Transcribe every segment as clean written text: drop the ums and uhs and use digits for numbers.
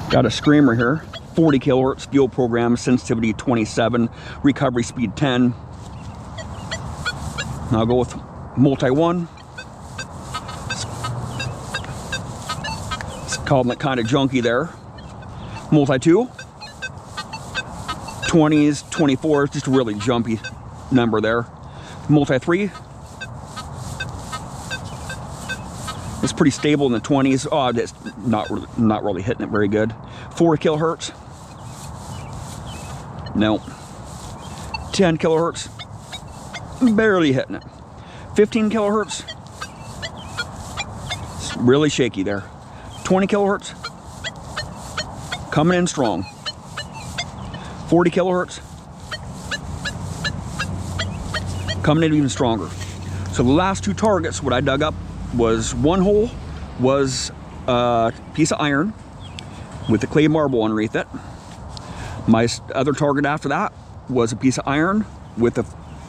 Got a screamer here, 40 kilohertz, fuel program, sensitivity 27, recovery speed 10. Now I'll go with multi 1. It's called it kind of junky there. Multi 2. 20s, 24s, just a really jumpy number there. Multi 3. It's pretty stable in the 20s. Oh, it's not really hitting it very good. 4 kilohertz. No. 10 kilohertz. Barely hitting it. 15 kilohertz. It's really shaky there. 20 kilohertz. Coming in strong. 40 kilohertz. Coming in even stronger. So the last two targets, what I dug up was one hole was a piece of iron with a clay marble underneath it. My other target after that was a piece of iron with a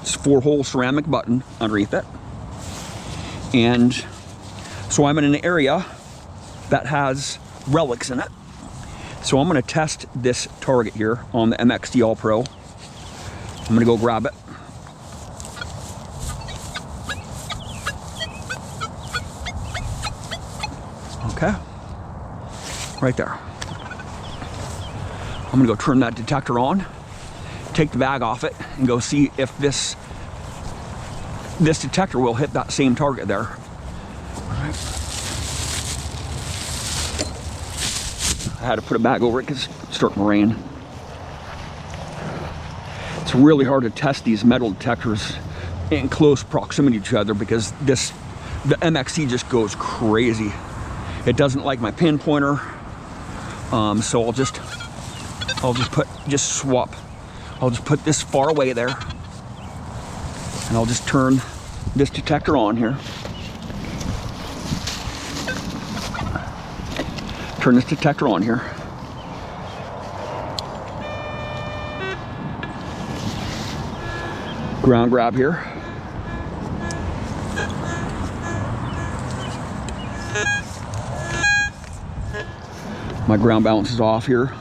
4-hole ceramic button underneath it. And so I'm in an area that has relics in it. So I'm going to test this target here on the MXT All Pro. I'm going to go grab it. Okay, right there. I'm gonna go turn that detector on, take the bag off it, and go see if this detector will hit that same target there. All right. I had to put a bag over it because it's starting to rain. It's really hard to test these metal detectors in close proximity to each other because the MXT just goes crazy. It doesn't like my pinpointer, so I'll just swap. I'll just put this far away there, and I'll just turn this detector on here. Turn this detector on here. Ground grab here. My ground balance is off here.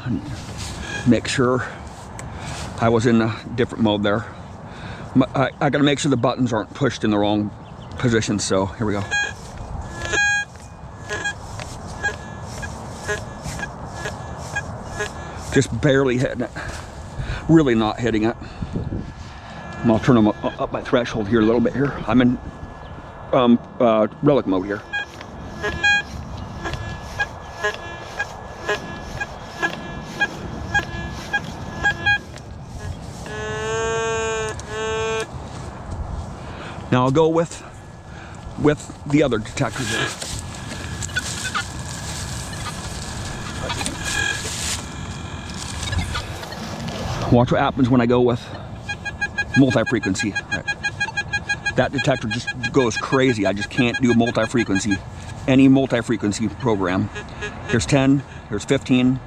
Make sure I was in a different mode there. I gotta make sure the buttons aren't pushed in the wrong position, so here we go. Just barely hitting it. Really not hitting it. And I'll turn them up my threshold here a little bit here. I'm in relic mode here. Now I'll go with the other detector there. Watch what happens when I go with multi-frequency. Right. That detector just goes crazy. I just can't do multi-frequency. Any multi-frequency program. Here's 10, here's 15,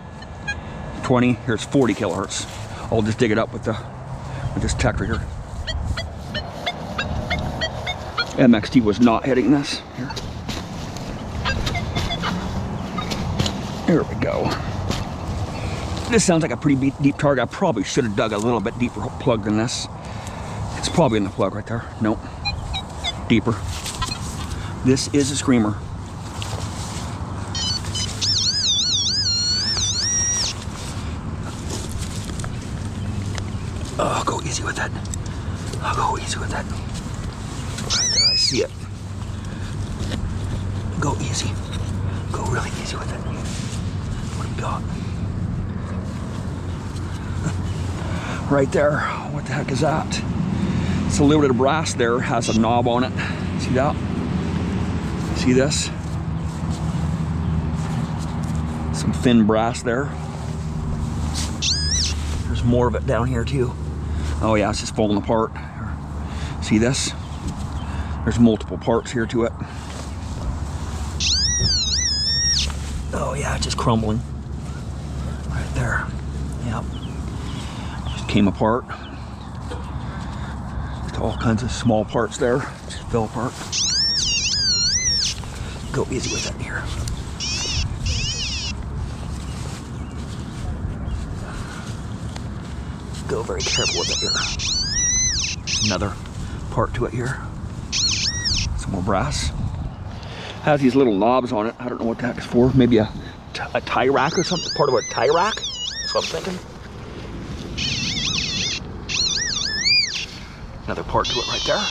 20, here's 40 kilohertz. I'll just dig it up with this detector here. MXT was not hitting this. Here we go. This sounds like a pretty deep target. I probably should have dug a little bit deeper plug than this. It's probably in the plug right there. Nope. Deeper. This is a screamer. Oh, go easy with that. I'll go easy with that. Right there, I see it. Go easy. Go really easy with it. What do we got? Right there. What the heck is that? It's a little bit of brass there. Has a knob on it. See that? See this? Some thin brass there. There's more of it down here too. Oh yeah, it's just falling apart. See this? There's multiple parts here to it. Oh yeah, it's just crumbling. Right there. Yep. Just came apart. Just all kinds of small parts there. Just fell apart. Go easy with that here. go very careful with it here. There's another part to it here. Some more brass. Has these little knobs on it. I don't know what the heck it's for. Maybe a tie rack or something. Part of a tie rack. That's what I'm thinking. Another part to it right there.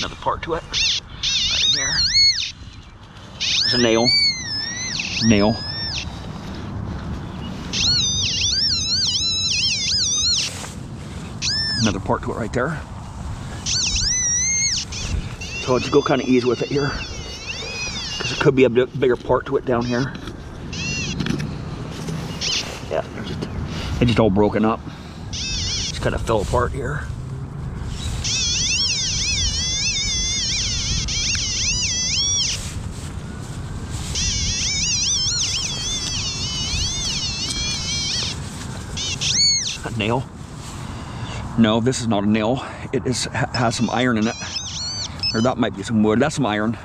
Another part to it. Right in here. There's a nail. Nail. Another part to it right there. So let's go kind of easy with it here, because there could be a bigger part to it down here. Yeah, it's just all broken up. Just kind of fell apart here. A nail? No, this is not a nail. It has some iron in it. Or that might be some wood. That's some iron.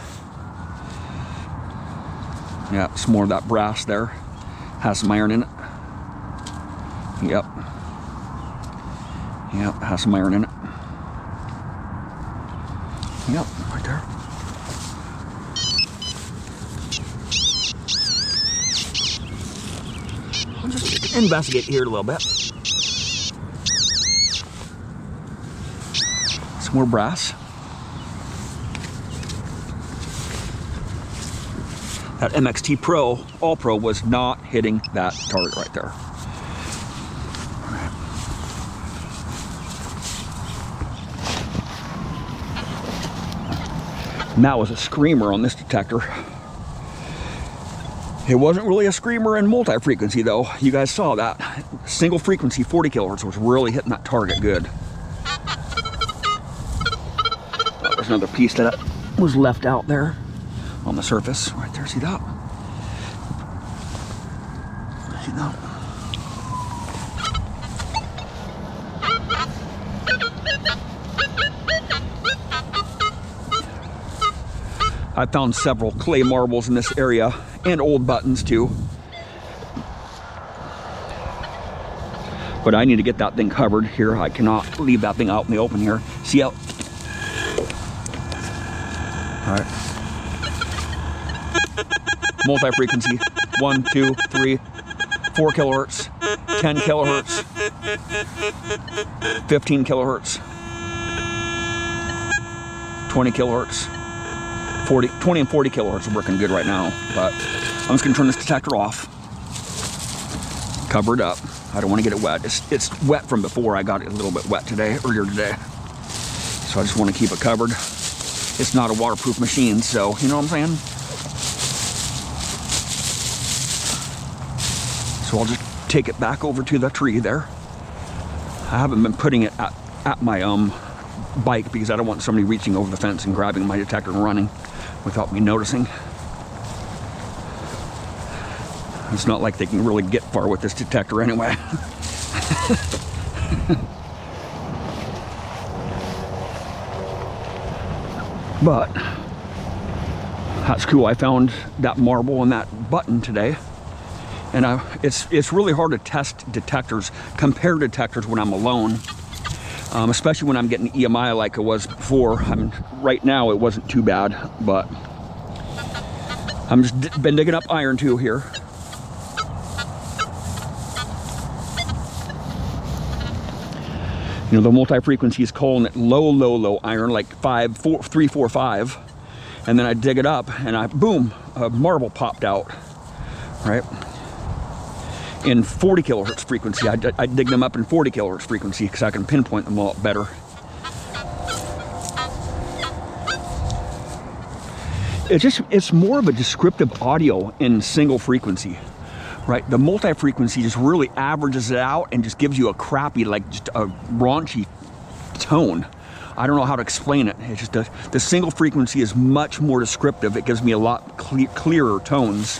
Yeah, some more of that brass there. Has some iron in it. Yep. Yep, has some iron in it. Yep, right there. I'll just investigate here a little bit. Some more brass. That MXT All Pro was not hitting that target right there. And that was a screamer on this detector. It wasn't really a screamer in multi-frequency though. You guys saw that. Single frequency 40 kilohertz was really hitting that target good. There's another piece that was left out there on the surface right there. See that? See that? I found several clay marbles in this area and old buttons too. But I need to get that thing covered here. I cannot leave that thing out in the open here. See how? All right. Multi-frequency, 1, 2, 3, 4 kilohertz, 10 kilohertz, 15 kilohertz, 20 kilohertz, 20 and 40 kilohertz are working good right now, but I'm just gonna turn this detector off, cover it up. I don't want to get it wet. It's wet from before. I got it a little bit wet earlier today. So I just want to keep it covered. It's not a waterproof machine, so you know what I'm saying? So I'll just take it back over to the tree there. I haven't been putting it at my bike because I don't want somebody reaching over the fence and grabbing my detector and running without me noticing. It's not like they can really get far with this detector anyway. But that's cool. I found that marble and that button today. And it's really hard to test detectors, compare detectors when I'm alone, especially when I'm getting EMI like it was before. Right now it wasn't too bad, but I'm just been digging up iron too here. You know, the multi-frequency is calling it low iron, like 3, 4, 5. And then I dig it up and boom, a marble popped out, right? In 40 kilohertz frequency. I dig them up in 40 kilohertz frequency because I can pinpoint them a lot better. It's more of a descriptive audio in single frequency, right? The multi-frequency just really averages it out and just gives you a crappy, like just a raunchy tone. I don't know how to explain it. It's just the single frequency is much more descriptive. It gives me a lot clearer tones.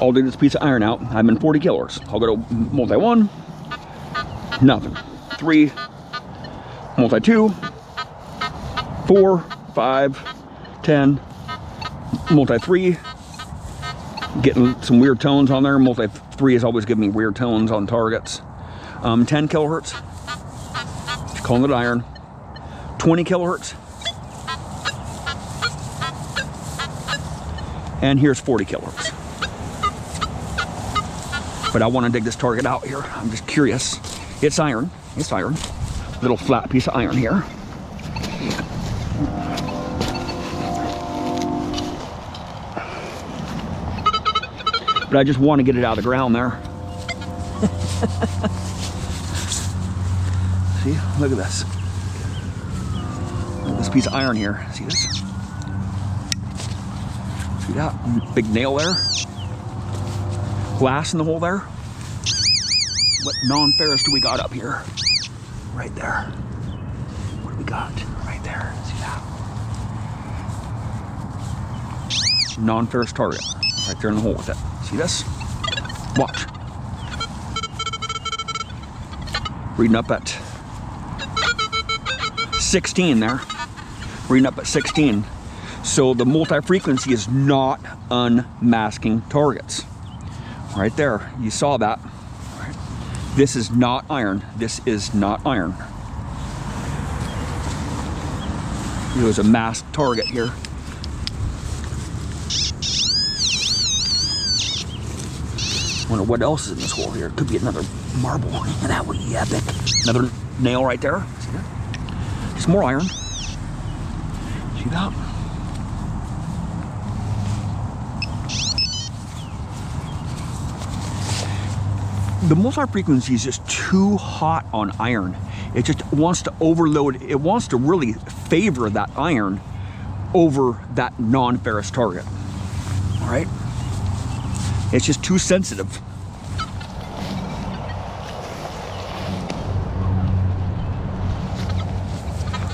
I'll dig this piece of iron out. I'm in 40 kilohertz. I'll go to multi 1, nothing. 3, multi 2, 4, 5, 10, multi 3, getting some weird tones on there. Multi 3 is always giving me weird tones on targets. 10 kilohertz, calling it iron. 20 kilohertz, and here's 40 kilohertz. But I want to dig this target out here. I'm just curious. It's iron. It's iron. Little flat piece of iron here. But I just want to get it out of the ground there. See? Look at this. Look at this piece of iron here. See this? See that? Big nail there. Glass in the hole there. What non-ferrous do we got up here? Right there. What do we got? Right there. See that? Non-ferrous target. Right there in the hole with it. See this? Watch. Reading up at 16 there. Reading up at 16. So the multi-frequency is not unmasking targets. Right there, you saw that. Right. This is not iron. This is not iron. It was a masked target here. Wonder what else is in this hole here. Could be another marble. That would be epic. Another nail right there. See that? Just more iron. See that? The multi-frequency is just too hot on iron. It just wants to overload. It wants to really favor that iron over that non-ferrous target. All right? It's just too sensitive.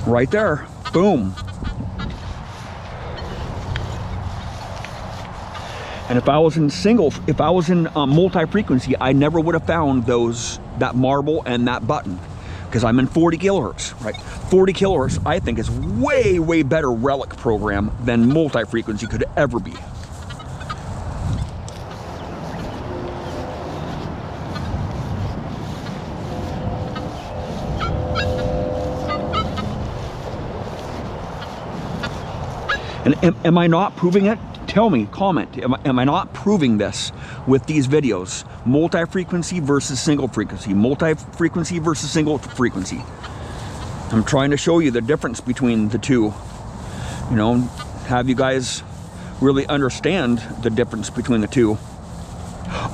Right there. Boom. And if I was in multi-frequency, I never would have found that marble and that button, because I'm in 40 kilohertz, right? 40 kilohertz, I think, is way, way better relic program than multi-frequency could ever be. And am I not proving it? Tell me, comment, am I not proving this with these videos? Multi-frequency versus single frequency, multi-frequency versus single frequency. I'm trying to show you the difference between the two. You know, have you guys really understand the difference between the two.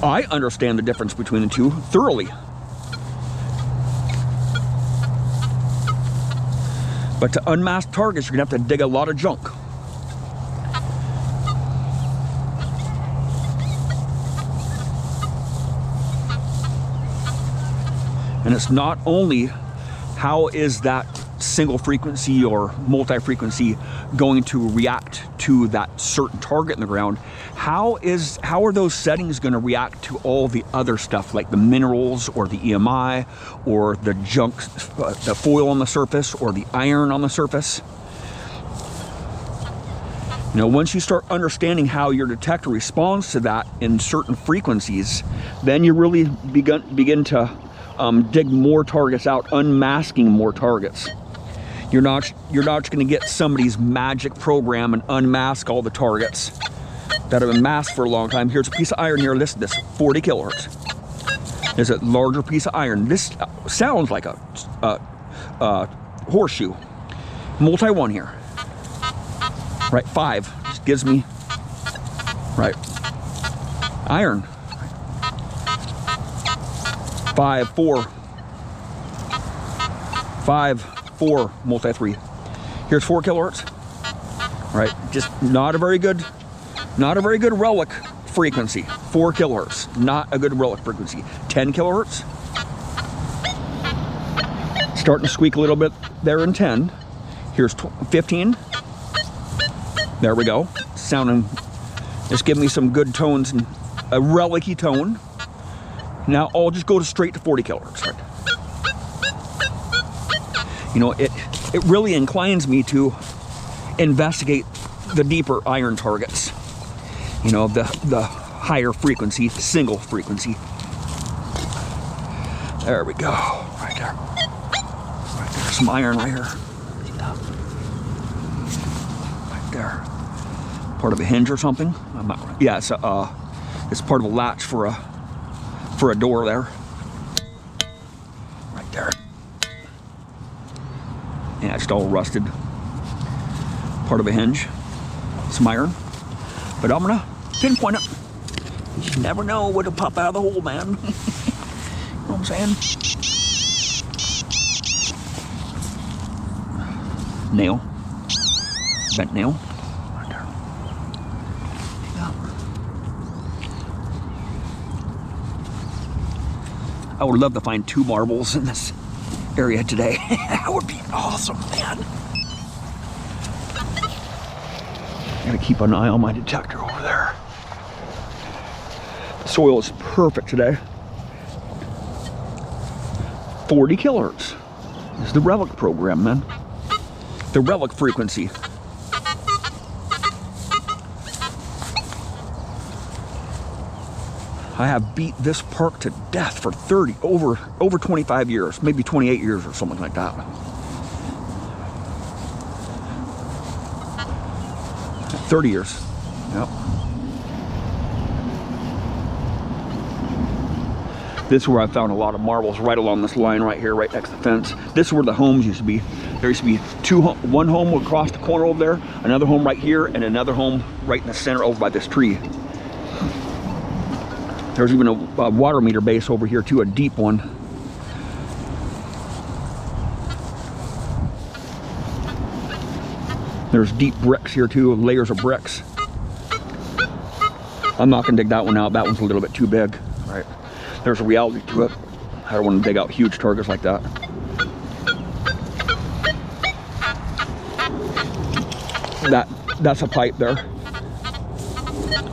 I understand the difference between the two thoroughly. But to unmask targets, you're gonna have to dig a lot of junk. And it's not only how is that single frequency or multi-frequency going to react to that certain target in the ground, how are those settings going to react to all the other stuff like the minerals or the EMI or the junk, the foil on the surface or the iron on the surface. You know, once you start understanding how your detector responds to that in certain frequencies, then you really begin to dig more targets out, unmasking more targets. You're not just going to get somebody's magic program and unmask all the targets that have been masked for a long time. Here's a piece of iron here. Listen to this, 40 kilohertz. There's a larger piece of iron. This sounds like a horseshoe. Multi one here. Right, 5 just gives me right iron. 5, 4, 5, 4, multi 3. Here's 4 kilohertz. Right, just not a very good relic frequency. 4 kilohertz, not a good relic frequency. 10 kilohertz. Starting to squeak a little bit there in 10. Here's 15. There we go. Sounding, just give me some good tones and a relic-y tone. Now I'll just go straight to 40 kilohertz. Right? You know, it really inclines me to investigate the deeper iron targets. You know, the higher frequency, single frequency. There we go, right there. Right there, some iron right here. Right there. Part of a hinge or something. I'm not. Yeah, it's part of a latch for a door there. Right there. Yeah, it's all rusted. Part of a hinge. Some iron. But I'm gonna pinpoint it. You never know what'll pop out of the hole, man. You know what I'm saying? Nail. Bent nail. Right there. Yeah. I would love to find 2 marbles in this area today. That would be awesome, man. Gotta keep an eye on my detector over there. The soil is perfect today. 40 kilohertz. This is the Relic program, man. The Relic frequency. I have beat this park to death for over 25 years, maybe 28 years or something like that. 30 years. Yep. This is where I found a lot of marbles, right along this line right here, right next to the fence. This is where the homes used to be. There used to be one home across the corner over there, another home right here, and another home right in the center over by this tree. There's even a water meter base over here too, a deep one. There's deep bricks here too, layers of bricks. I'm not gonna dig that one out. That one's a little bit too big. Right. There's a reality to it. I don't want to dig out huge targets like that. That's a pipe there.